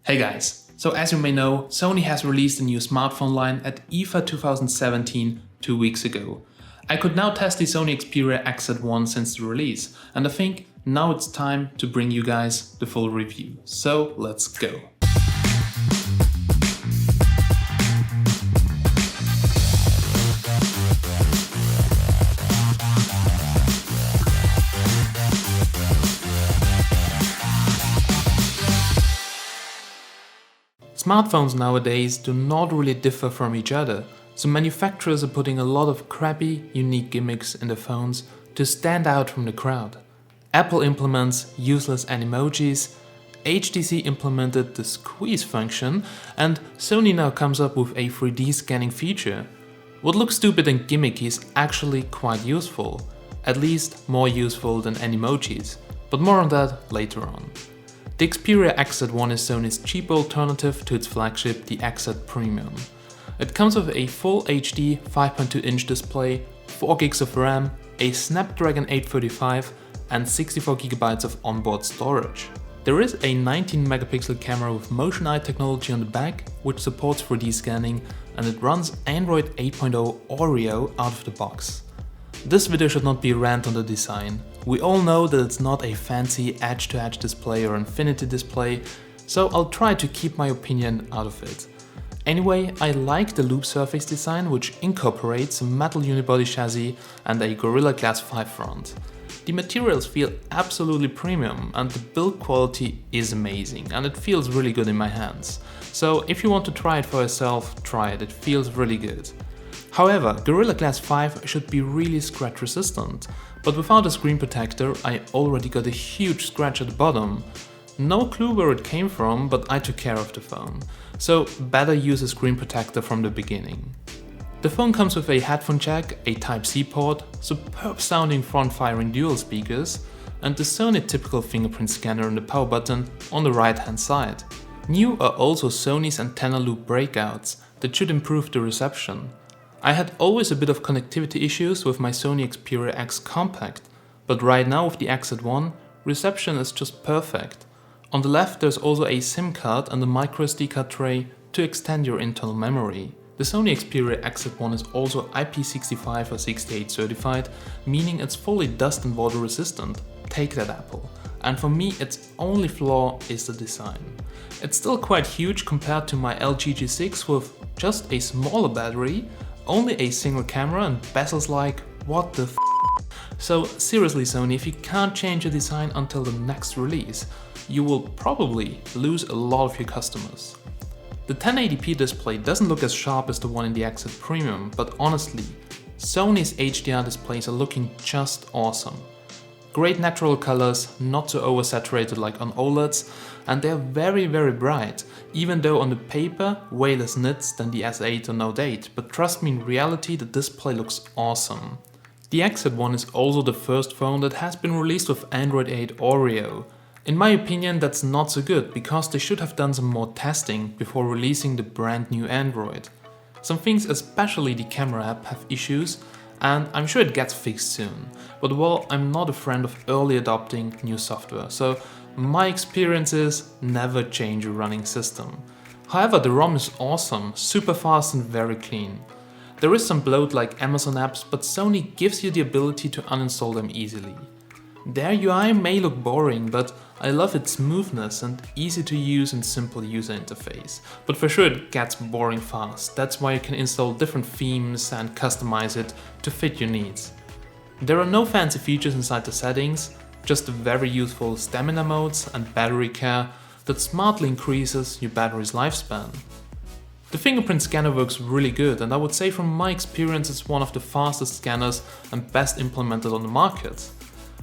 Hey guys, so as you may know, Sony has released a new smartphone line at IFA 2017 2 weeks ago. I could now test the Sony Xperia XZ1 since the release, and I think now it's time to bring you guys the full review. So let's go. Smartphones nowadays do not really differ from each other, so manufacturers are putting a lot of crappy, unique gimmicks in their phones to stand out from the crowd. Apple implements useless animojis, HTC implemented the squeeze function, and Sony now comes up with a 3D scanning feature. What looks stupid and gimmicky is actually quite useful, at least more useful than animojis, but more on that later on. The Xperia XZ1 is Sony's cheap alternative to its flagship, the XZ Premium. It comes with a full HD 5.2-inch display, 4GB of RAM, a Snapdragon 835 and 64GB of onboard storage. There is a 19-megapixel camera with motion eye technology on the back, which supports 3D scanning, and it runs Android 8.0 Oreo out of the box. This video should not be a rant on the design. We all know that it's not a fancy edge-to-edge display or infinity display, so I'll try to keep my opinion out of it. Anyway, I like the loop surface design, which incorporates a metal unibody chassis and a Gorilla Glass 5 front. The materials feel absolutely premium and the build quality is amazing and it feels really good in my hands. So if you want to try it for yourself, try it, it feels really good. However, Gorilla Glass 5 should be really scratch resistant, but without a screen protector I already got a huge scratch at the bottom. No clue where it came from, but I took care of the phone, so better use a screen protector from the beginning. The phone comes with a headphone jack, a Type-C port, superb sounding front-firing dual speakers, and the Sony typical fingerprint scanner in the power button on the right hand side. New are also Sony's antenna loop breakouts that should improve the reception. I had always a bit of connectivity issues with my Sony Xperia X Compact, but right now with the XZ1, reception is just perfect. On the left there's also a SIM card and a microSD card tray to extend your internal memory. The Sony Xperia XZ1 is also IP65 or 68 certified, meaning it's fully dust and water resistant. Take that, Apple. And for me its only flaw is the design. It's still quite huge compared to my LG G6 with just a smaller battery, only a single camera and bezels like what the f***. So seriously Sony, if you can't change your design until the next release, you will probably lose a lot of your customers. The 1080p display doesn't look as sharp as the one in the XZ Premium, but honestly, Sony's HDR displays are looking just awesome. Great natural colors, not so oversaturated like on OLEDs, and they're very bright, even though on the paper way less nits than the S8 or Note 8, but trust me, in reality the display looks awesome. The XZ1 is also the first phone that has been released with Android 8 Oreo. In my opinion that's not so good, because they should have done some more testing before releasing the brand new Android. Some things, especially the camera app, have issues, and I'm sure it gets fixed soon. But well, I'm not a friend of early adopting new software, so my experience is never change a running system. However, the ROM is awesome, super fast and very clean. There is some bloat like Amazon apps, but Sony gives you the ability to uninstall them easily. Their UI may look boring, but I love its smoothness and easy to use and simple user interface. But for sure it gets boring fast, that's why you can install different themes and customize it to fit your needs. There are no fancy features inside the settings, just the very useful stamina modes and battery care that smartly increases your battery's lifespan. The fingerprint scanner works really good, and I would say from my experience it's one of the fastest scanners and best implemented on the market.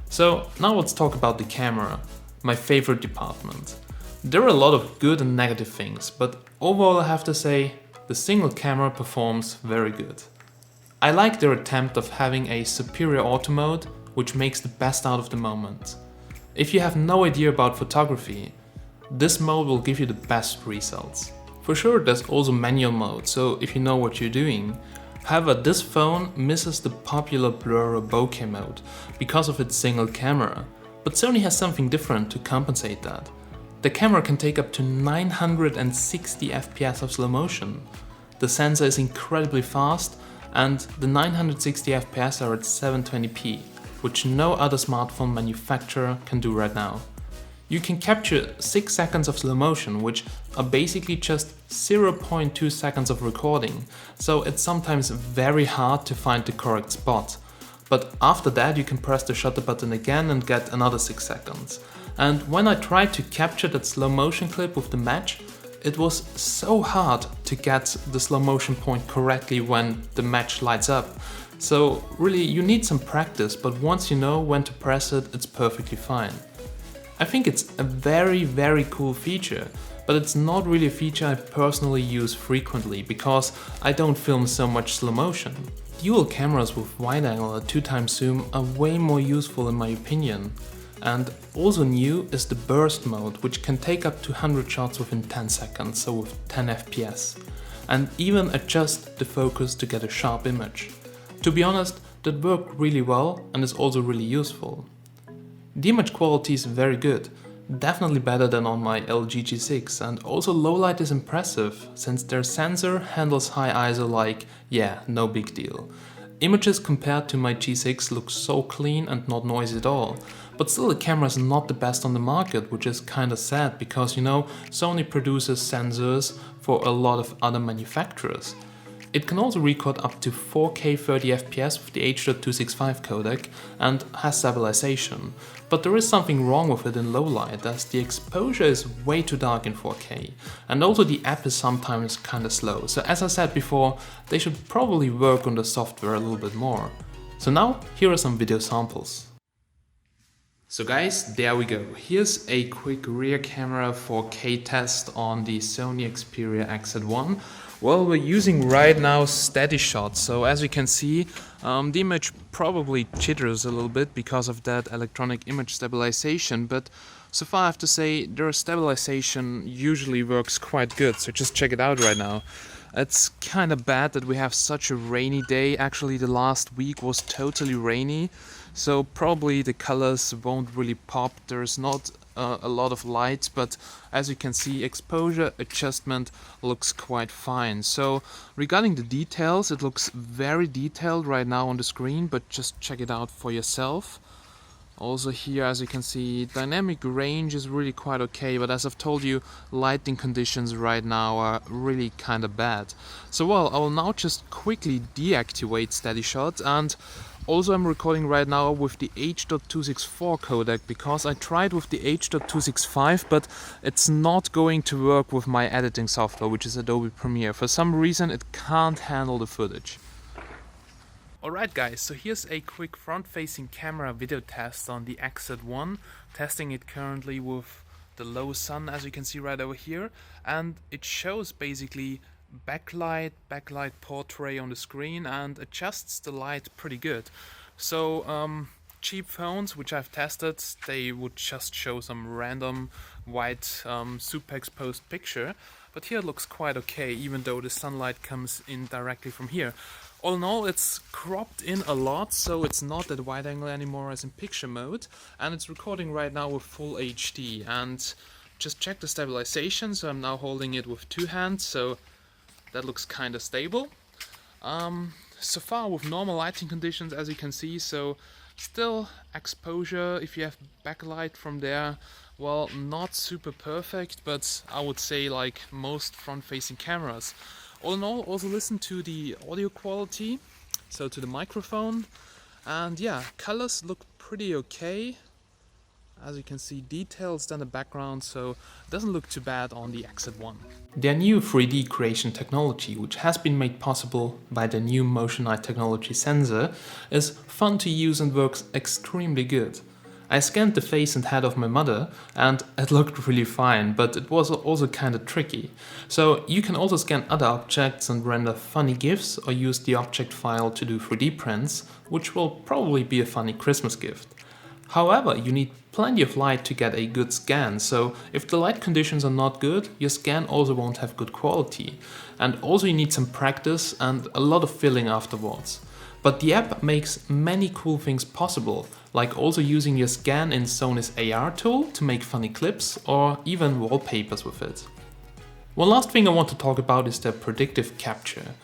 So now let's talk about the camera, my favorite department. There are a lot of good and negative things, but overall I have to say the single camera performs very good. I like their attempt of having a superior auto mode, which makes the best out of the moment. If you have no idea about photography, this mode will give you the best results. For sure there's also manual mode, so if you know what you're doing. However, this phone misses the popular blur or bokeh mode because of its single camera, but Sony has something different to compensate that. The camera can take up to 960 FPS of slow motion. The sensor is incredibly fast, and the 960 FPS are at 720p, which no other smartphone manufacturer can do right now. You can capture 6 seconds of slow motion, which are basically just 0.2 seconds of recording, so it's sometimes very hard to find the correct spot. But after that you can press the shutter button again and get another 6 seconds. And when I tried to capture that slow motion clip with the match, it was so hard to get the slow motion point correctly when the match lights up. So really you need some practice, but once you know when to press it, it's perfectly fine. I think it's a very cool feature, but it's not really a feature I personally use frequently because I don't film so much slow motion. Dual cameras with wide angle at 2x zoom are way more useful in my opinion. And also new is the burst mode, which can take up to 100 shots within 10 seconds, so with 10 FPS, and even adjust the focus to get a sharp image. To be honest, that worked really well and is also really useful. The image quality is very good, definitely better than on my LG G6, and also low light is impressive, since their sensor handles high ISO like, yeah, no big deal. Images compared to my G6 look so clean and not noisy at all, but still the camera is not the best on the market, which is kinda sad because, you know, Sony produces sensors for a lot of other manufacturers. It can also record up to 4K 30 FPS with the H.265 codec and has stabilization, but there is something wrong with it in low light as the exposure is way too dark in 4K, and also the app is sometimes kinda slow, so as I said before, they should probably work on the software a little bit more. So now, here are some video samples. So guys, there we go. Here's a quick rear camera 4K test on the Sony Xperia XZ1. Well, we're using right now steady shots, so as you can see, the image probably jitters a little bit because of that electronic image stabilization, but so far I have to say their stabilization usually works quite good, so just check it out right now. It's kind of bad that we have such a rainy day. Actually, the last week was totally rainy, so probably the colors won't really pop. There's not a lot of light, but as you can see, exposure adjustment looks quite fine. So regarding the details, it looks very detailed right now on the screen, but just check it out for yourself. Also here, as you can see, dynamic range is really quite okay, but as I've told you, lighting conditions right now are really kind of bad. So well, I will now just quickly deactivate steady shot, and also I'm recording right now with the H.264 codec because I tried with the H.265, but it's not going to work with my editing software, which is Adobe Premiere. For some reason it can't handle the footage. Alright guys, so here's a quick front-facing camera video test on the XZ1, testing it currently with the low sun, as you can see right over here, and it shows basically backlight portrait on the screen and adjusts the light pretty good. So cheap phones which I've tested, they would just show some random white super exposed picture, but here it looks quite okay even though the sunlight comes in directly from here. All in all, it's cropped in a lot, so it's not that wide angle anymore as in picture mode, and it's recording right now with full HD. And just check the stabilization, so I'm now holding it with two hands, so that looks kind of stable. So far with normal lighting conditions, as you can see, so still exposure, if you have backlight from there, well, not super perfect, but I would say like most front-facing cameras. All in all, also listen to the audio quality, so to the microphone, and yeah, colors look pretty okay. As you can see, details down the background, so it doesn't look too bad on the XZ1. Their new 3D creation technology, which has been made possible by the new Motion Eye technology sensor, is fun to use and works extremely good. I scanned the face and head of my mother and it looked really fine, but it was also kinda tricky. So you can also scan other objects and render funny GIFs or use the object file to do 3D prints, which will probably be a funny Christmas gift. However, you need plenty of light to get a good scan, so if the light conditions are not good, your scan also won't have good quality. And also you need some practice and a lot of filling afterwards. But the app makes many cool things possible, like also using your scan in Sony's AR tool to make funny clips or even wallpapers with it. One last thing I want to talk about is the predictive capture.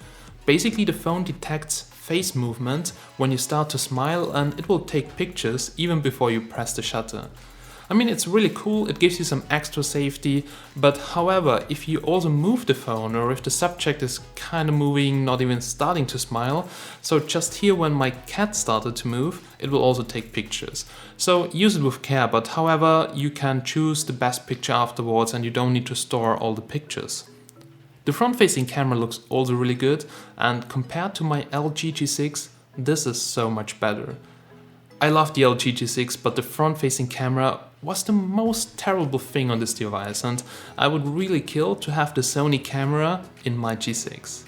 Basically, the phone detects face movement when you start to smile and it will take pictures even before you press the shutter. I mean, it's really cool, it gives you some extra safety, but however, if you also move the phone or if the subject is kind of moving, not even starting to smile, so just here when my cat started to move, it will also take pictures. So use it with care, but however, you can choose the best picture afterwards and you don't need to store all the pictures. The front-facing camera looks also really good, and compared to my LG G6, this is so much better. I love the LG G6, but the front-facing camera was the most terrible thing on this device, and I would really kill to have the Sony camera in my G6.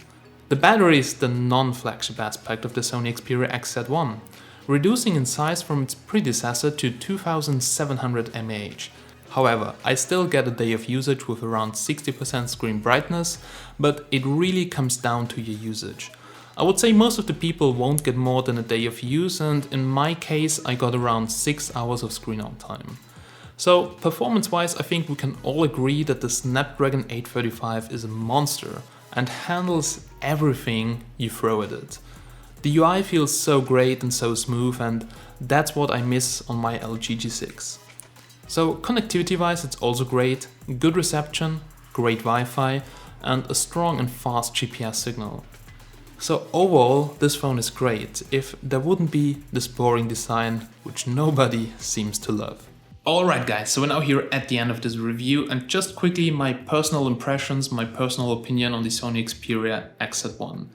The battery is the non-flagship aspect of the Sony Xperia XZ1, reducing in size from its predecessor to 2700 mAh. However, I still get a day of usage with around 60% screen brightness, but it really comes down to your usage. I would say most of the people won't get more than a day of use, and in my case I got around 6 hours of screen on time. So performance-wise, I think we can all agree that the Snapdragon 835 is a monster and handles everything you throw at it. The UI feels so great and so smooth, and that's what I miss on my LG G6. So connectivity-wise, it's also great, good reception, great Wi-Fi, and a strong and fast GPS signal. So overall, this phone is great, if there wouldn't be this boring design, which nobody seems to love. Alright guys, so we're now here at the end of this review, and just quickly my personal impressions, my personal opinion on the Sony Xperia XZ1.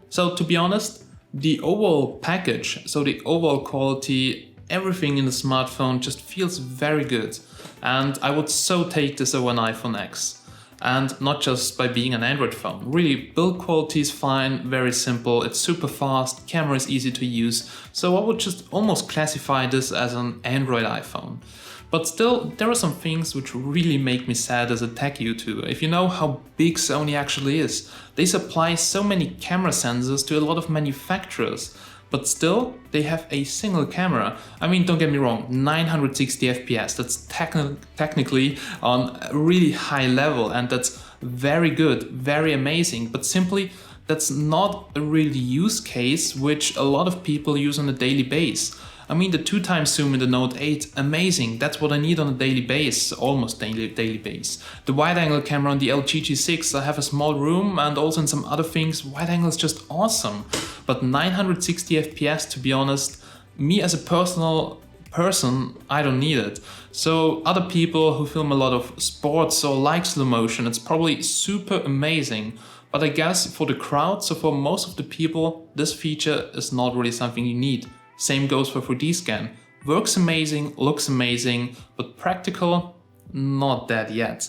So to be honest, the overall package, so the overall quality, everything in the smartphone just feels very good, and I would so take this over an iPhone X. And not just by being an Android phone. Really, build quality is fine, very simple, it's super fast, camera is easy to use, so I would just almost classify this as an Android iPhone. But still, there are some things which really make me sad as a tech YouTuber. If you know how big Sony actually is, they supply so many camera sensors to a lot of manufacturers. But still, they have a single camera. I mean, don't get me wrong, 960 FPS, that's technically on a really high level, and that's very good, very amazing, but simply that's not a real use case which a lot of people use on a daily basis. I mean, the 2x zoom in the Note 8, amazing, that's what I need on a daily basis, almost daily basis. The wide angle camera on the LG G6, I have a small room, and also in some other things, wide angle is just awesome. But 960 FPS, to be honest, me as a personal person, I don't need it. So other people who film a lot of sports or like slow motion, it's probably super amazing. But I guess for the crowd, so for most of the people, this feature is not really something you need. Same goes for 3D scan. Works amazing, looks amazing, but practical, not that yet.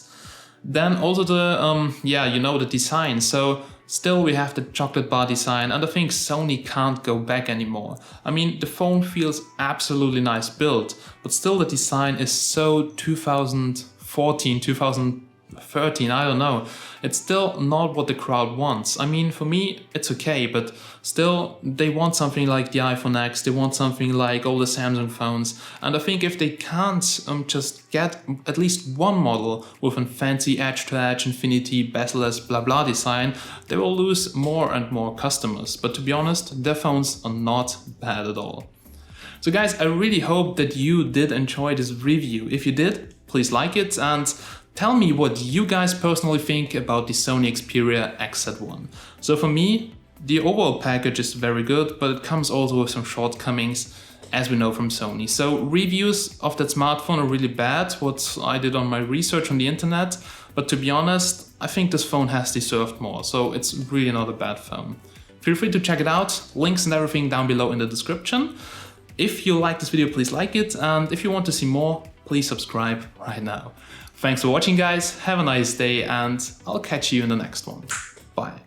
Then also the, the design. So still we have the chocolate bar design, and I think Sony can't go back anymore. I mean, the phone feels absolutely nice built, but still the design is so 2014, 2013, I don't know. It's still not what the crowd wants. I mean, for me, it's okay, but still, they want something like the iPhone X, they want something like all the Samsung phones, and I think if they can't just get at least one model with a fancy edge-to-edge, infinity, bezel-less, blah blah design, they will lose more and more customers. But to be honest, their phones are not bad at all. So guys, I really hope that you did enjoy this review. If you did, please like it and tell me what you guys personally think about the Sony Xperia XZ1. So for me, the overall package is very good, but it comes also with some shortcomings, as we know from Sony. So reviews of that smartphone are really bad, what I did on my research on the internet, but to be honest, I think this phone has deserved more, so it's really not a bad phone. Feel free to check it out, links and everything down below in the description. If you like this video, please like it, and if you want to see more, please subscribe right now. Thanks for watching guys, have a nice day, and I'll catch you in the next one. Bye.